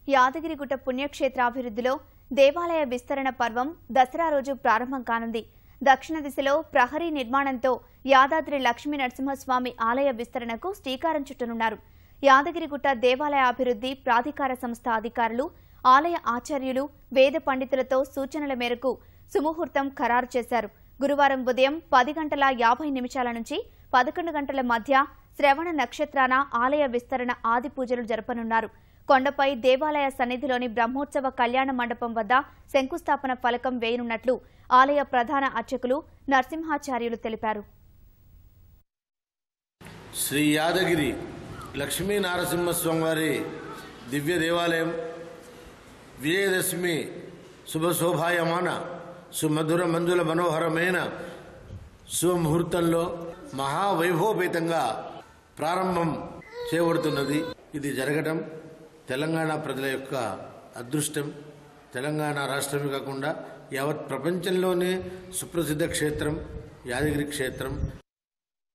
యాదగిరిగుట్ట పుణ్యక్షేత్రాభివృద్ధిలో దేవాలయ విస్తరణ పర్వం దసరా రోజు ప్రారంభం కానుంది. దక్షిణ దిశలో ప్రహరీ నిర్మాణంతో యాదాద్రి లక్ష్మీ నరసింహస్వామి ఆలయ విస్తరణకు శ్రీకారం చుట్టనున్నారు. యాదగిరిగుట్ట దేవాలయ అభివృద్ధి ప్రాధికార సంస్థ అధికారులు, ఆలయ ఆచార్యులు, వేద పండితులతో సూచనల మేరకు సుముహూర్తం ఖరారు చేశారు. గురువారం ఉదయం 10:50 నుంచి 11 గంటల మధ్య శ్రవణ నక్షత్రాన ఆలయ విస్తరణ ఆది పూజలు జరపనున్నారు. కొండపై దేవాలయ సన్నిధిలోని బ్రహ్మోత్సవ కళ్యాణ మండపం వద్ద శంకుస్థాపన ఫలకం వేయనున్నట్లు ఆలయ ప్రధాన అర్చకులు నరసింహాచార్యులు తెలిపారు. శ్రీ యాదగిరి లక్ష్మీ నరసింహస్వామి దివ్య దేవాలయం విజయదశమి శుభశోభాయమాన సుమధుర మంజుల మనోహరమైన శుభముహూర్తంలో మహావైభవపేతంగా ప్రారంభం చేయబడుతున్నది. ఇది జరగడం తెలంగాణ ప్రజల యొక్క అదృష్టం. తెలంగాణ రాష్ట్రమే కాకుండా యావత్ ప్రపంచంలోనే సుప్రసిద్ధ క్షేత్రం యాదగిరి క్షేత్రం.